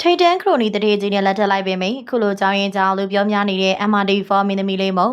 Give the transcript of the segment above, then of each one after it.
ထိတ်တန်းခရိုနီတရေကြီးနဲ့လက်ထပ်လိုက်ပေမယ့်ခုလိုကြောင်းရင်ကြောင်းလူပြောများနေတဲ့ MRD4 မင်းသမီးလေးမုံ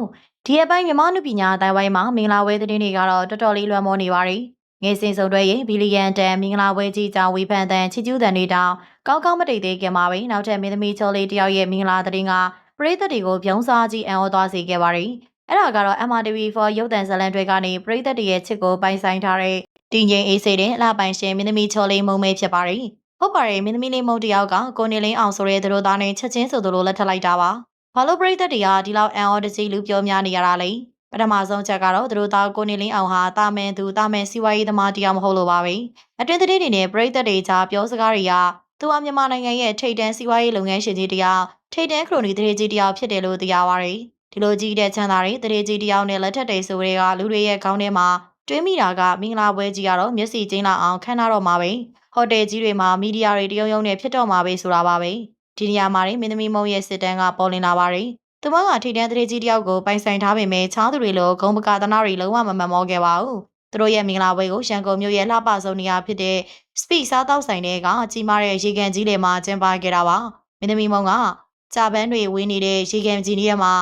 ဒီအပိုင်းမြန်မာနုပညာအတိုင်းဝိုင်းမှာမင်္ဂလာပွဲသတင်းတွေကတော့တော်တော်လေးလွှမ်းမိုးနေပါရီငယ်စဉ်စုံတွဲရဲ့ဘီလီယံတန်မင်္ဂလာပွဲကြီးကြောင်းဝေဖန်တန်ချီကျူးတန်တွေတောင်ကောင်းကောင်းမတိတ်သေးခင်ပါပဲနောက်ထပ်မင်းသမီးချိုလေးတယောက်ရဲ့မင်္ဂလာသတင်းကပရိသတ်တွေကိုပြုံးစားကြီးအံ့ဩသွားစေခဲ့ပါရီအဲ့ဒါကတော့ MRD4 ရုပ်သံဇာတ်လမ်းတွေကနေပရိသတ်တွေရဲ့ချစ်ကိုပိုင်ဆိုင်ထားတဲ့တင်ငိမ်အေးစိတဲ့အလှပိုင်ရှင်မင်းသမီးချိုလေးမုံမဲဖြစ်ပါရီဟုတ်ပါတယ်မင်းသမီးလေးမုံတယောက်ကကိုနေလင်းအောင်ဆိုတဲ့သူတို့သားနဲ့ချက်ချင်းဆိုသူလိုလက်ထပ်လိုက်တာပါဘာလို့ပရိသတ်တွေကဒီလောက်အံ့ဩတကြီးလူပြောများနေရတာလဲပထမဆုံးချက်ကတော့သူတို့သားကိုနေလင်းအောင်ဟာတာမန်သူတာမန်စီဝါရေးသမားတရားမဟုတ်လို့ပါပဲအတွင်းသတင်းတွေနဲ့ပရိသတ်တွေကြားပြောစကားတွေကသူဟာမြန်မာနိုင်ငံရဲ့ထိပ်တန်းစီဝါရေးလုပ်ငန်းရှင်ကြီးတရားထိပ်တန်းခရိုနီတရေကြီးတရားဖြစ်တယ်လို့သိရပါတယ်ဒီလိုကြီးတဲ့ချမ်းသာတွေတရေကြီးတရားနဲ့လက်ထပ်တွေဆိုတဲ့ကလူတွေရဲ့ခေါင်းထဲမှာတွေးမိတာကမင်္ဂလာပွဲကြီးကတော့မျက်စိကျင်းလာအောင်ခမ်းနားတော့မှာပဲဟိုတယ်ကြီးတွေမှာမီဒီယာတွေတရုံရုံနဲ့ဖြစ်တော့မှာပဲဆိုတာပါပဲဒီနေရာမှာမင်းသမီးမုံရဲ့စစ်တမ်းကပေါ်လင်းလာပါတယ်သူမကထိတန်းတရေကြီးတယောက်ကိုပိုင်ဆိုင်ထားပေမဲ့ချားသူတွေလိုဂုံပကာသနာတွေလုံးဝမမှန်မောခဲ့ပါဘူးသူတို့ရဲ့မင်္ဂလာပွဲကိုရန်ကုန်မြို့ရဲ့လှပဆုံးနေရာဖြစ်တဲ့စပီစားတောက်ဆိုင်တွေကကြီးမားတဲ့ရေကန်ကြီးတွေမှာကျင်းပခဲ့တာပါမင်းသမီးမုံကကြာပန်းတွေဝင်းနေတဲ့ရေကန်ကြီးတွေမှာ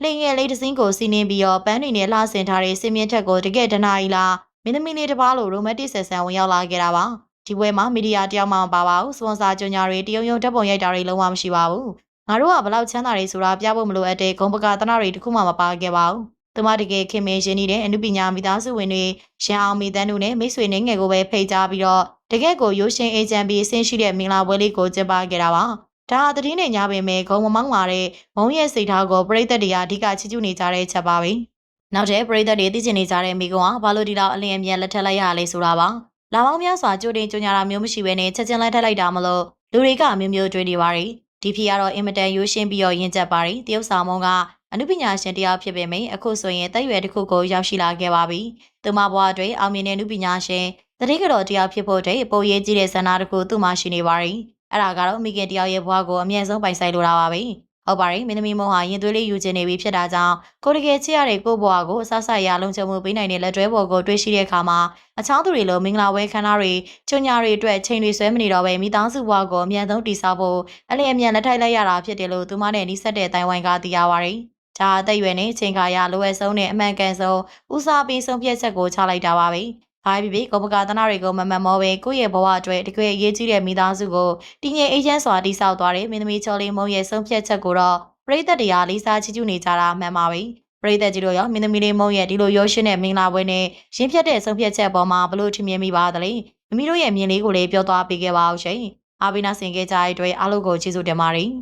လင်ငယ်လေးတစ်စင်းကိုစီးနှင်းပြီးတော့ပန်းတွေနဲ့လှဆင်ထားတဲ့စင်မြင့်ထက်ကိုတကယ်တနာရီလားမင်းသမီးလေးတစ်ပါးလိုရိုမန်တစ်ဆန်ဆန်ဝင်ရောက်လာခဲ့တာပါဒီပွဲမှာမီဒီယာတယောက်မှမပါပါဘူးစပွန်ဆာကြော်ညာတွေတရုံရုံဓာတ်ပုံရိုက်တာတွေလုံးဝမရှိပါဘူးငါတို့ကဘလောက်ချမ်းသာတွေဆိုတာပြဖို့မလိုအပ်တဲ့ဂုံပကာတနာတွေတခုမှမပါခဲ့ပါဘူးသူမတကယ်ခင်မင်းရင်းနေတဲ့အနုပညာမိသားစုဝင်တွေရန်အောင်မိတန်းတို့နဲ့မိတ်ဆွေနေငယ်ကိုပဲဖိတ်ကြားပြီးတော့တကယ်ကိုရိုးရှင်းအေဂျင့်ပြီးအဆင့်ရှိတဲ့မင်္ဂလာပွဲလေးကိုကျင်းပခဲ့တာပါဒါဟာတည်င်းနေညာပေမဲ့ဂုံမမောင်းလာတဲ့မုံရဲ့စိတ်ထားကိုပရိသတ်တွေကအဓိကချီးကျူးနေကြတဲ့ချက်ပါပဲနောက်တဲ့ပရိသတ်တွေသိချင်နေကြတဲ့မိကုံကဘာလို့ဒီလောက်အလင်းအမြန်လက်ထက်လိုက်ရလဲဆိုတာပါလာပေါင်းများစွာကြိုတင်ကြညာတာမျိုးမရှိဘဲနဲ့ချက်ချင်းလက်ထက်လိုက်တာမလို့လူတွေကအမျိုးမျိုးတွေးနေပါရီဒီဖီကတော့အင်မတန်ရိုးရှင်းပြီးတော့ရင်ကျက်ပါရီတရုတ်ဆောင်မုံကအနုပညာရှင်တရားဖြစ်ပေမယ့်အခုဆိုရင်တက်ရွယ်တစ်ခုကိုရောက်ရှိလာခဲ့ပါပြီသူမဘွားအတွက်အောင်မြင်တဲ့နုပညာရှင်တတိကတော်တရားဖြစ်ဖို့တဲ့ပုံရေးကြီးတဲ့ဇာနာတစ်ခုသူ့မှာရှိနေပါရီအဲ့ဒါကတော့မိခင်တယောက်ရဲ့ဘွားကိုအမြဲဆုံးပိုင်ဆိုင်လိုတာပါပဲဟုတ်ပါရီမင်းသမီးမုံဟာရင်သွေးလေးယူခြင်းနေပြီဖြစ်တာကြောင့်ကိုတကယ်ချစ်ရတဲ့ကိုဘွားကိုအဆဆရလုံးချုံမှုပေးနိုင်တဲ့လက်တွဲပေါ်ကိုတွေ့ရှိတဲ့အခါမှာအချောင်းသူတွေလိုမင်္ဂလာပွဲခမ်းနားတွေချွန်ညာတွေအတွက်ချိန်တွေဆွဲမနေတော့ပဲမိသားစုဘွားကိုအမြန်ဆုံးတိဆောက်ဖို့အလင်းအမြန်လက်ထိုက်လိုက်ရတာဖြစ်တယ်လို့သူမနဲ့နှိစက်တဲ့အတိုင်းဝိုင်းကသိရပါရီဒါအသက်ရွယ်နဲ့ချိန်ခါရလိုအပ်ဆုံးနဲ့အမှန်ကန်ဆုံးဦးစားပေးဆုံးဖြတ်ချက်ကိုချလိုက်တာပါပဲ။ဘာဖြစ်ဖြစ်ကောပကာသနာတွေကိုမမှန်မောပဲကိုယ့်ရဲ့ဘဝအတွက်တကယ်အရေးကြီးတဲ့မိသားစုကိုတည်ငြိမ်အေးချမ်းစွာတည်ဆောက်သွားတဲ့မင်းသမီးချော်လေးမုံရဲ့ဆုံးဖြတ်ချက်ကိုတော့ပရိသတ်တရားလေးစားချီးကျူးနေကြတာမှန်ပါပဲ။ပရိသတ်ကြီးတို့ရောမင်းသမီးလေးမုံရဲ့ဒီလိုရိုးရှင်းတဲ့မင်္ဂလာပွဲနဲ့ရင်းဖြတ်တဲ့ဆုံးဖြတ်ချက်ပေါ်မှာဘလို့ထင်မြင်မိပါသလဲ။မိမိတို့ရဲ့မြင်လေးကိုလည်းပြောသွားပေးခဲ့ပါအောင်ရှင်။အားပေးနာဆင်ခဲ့ကြတဲ့အတွက်အားလုံးကိုကျေးဇူးတင်ပါတယ်။